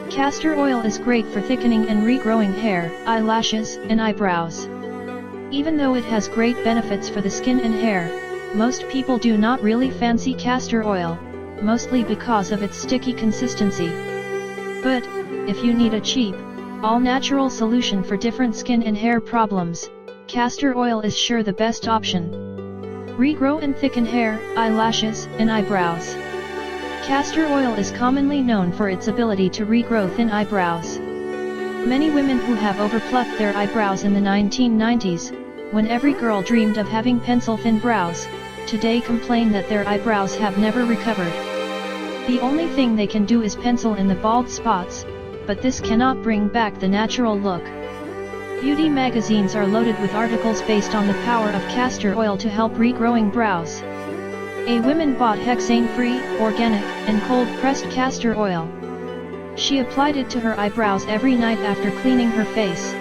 Castor oil is great for thickening and regrowing hair, eyelashes, and eyebrows. Even though it has great benefits for the skin and hair, most people do not really fancy castor oil, mostly because of its sticky consistency. But, if you need a cheap, all-natural solution for different skin and hair problems, castor oil is sure the best option. Regrow and thicken hair, eyelashes, and eyebrows. Castor oil is commonly known for its ability to regrow thin eyebrows. Many women who have overplucked their eyebrows in the 1990s, when every girl dreamed of having pencil-thin brows, today complain that their eyebrows have never recovered. The only thing they can do is pencil in the bald spots, but this cannot bring back the natural look. Beauty magazines are loaded with articles based on the power of castor oil to help regrowing brows. A woman bought hexane-free, organic, and cold-pressed castor oil. She applied it to her eyebrows every night after cleaning her face.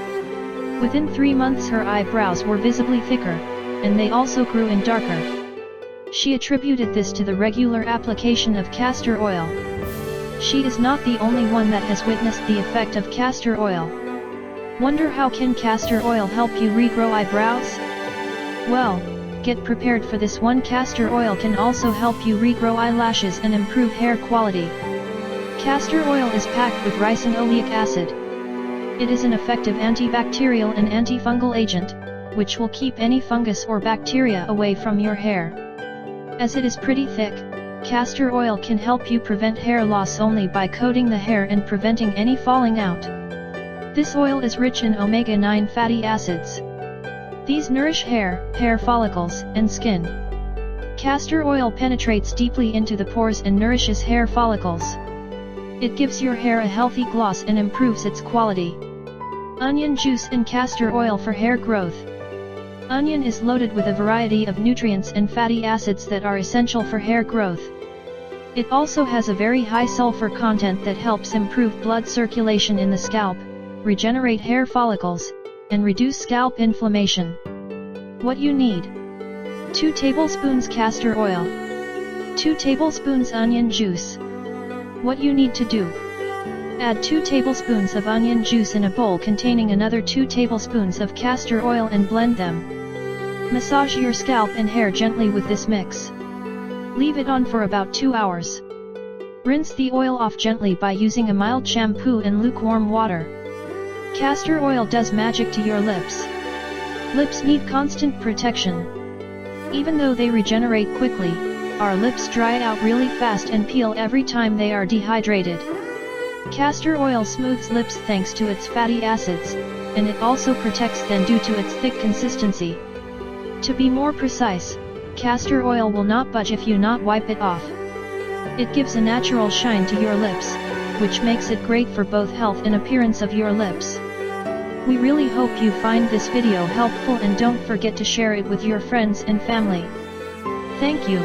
Within 3 months her eyebrows were visibly thicker, and they also grew in darker. She attributed this to the regular application of castor oil. She is not the only one that has witnessed the effect of castor oil. Wonder how can castor oil help you regrow eyebrows? Well, get prepared for this one. Castor oil can also help you regrow eyelashes and improve hair quality. Castor oil is packed with ricinoleic acid. It is an effective antibacterial and antifungal agent, which will keep any fungus or bacteria away from your hair. As it is pretty thick, castor oil can help you prevent hair loss only by coating the hair and preventing any falling out. This oil is rich in omega-9 fatty acids. These nourish hair follicles, and skin. Castor oil penetrates deeply into the pores and nourishes hair follicles. It gives your hair a healthy gloss and improves its quality. Onion juice and castor oil for hair growth. Onion is loaded with a variety of nutrients and fatty acids that are essential for hair growth. It also has a very high sulfur content that helps improve blood circulation in the scalp, regenerate hair follicles, and reduce scalp inflammation. What you need: 2 tablespoons castor oil, 2 tablespoons onion juice. What you need to do: add 2 tablespoons of onion juice in a bowl containing another 2 tablespoons of castor oil and blend them. Massage your scalp and hair gently with this mix. Leave it on for about 2 hours. Rinse the oil off gently by using a mild shampoo and lukewarm water. Castor oil does magic to your lips. Lips need constant protection. Even though they regenerate quickly, our lips dry out really fast and peel every time they are dehydrated. Castor oil smooths lips thanks to its fatty acids, and it also protects them due to its thick consistency. To be more precise, castor oil will not budge if you not wipe it off. It gives a natural shine to your lips, which makes it great for both health and appearance of your lips. We really hope you find this video helpful and don't forget to share it with your friends and family. Thank you.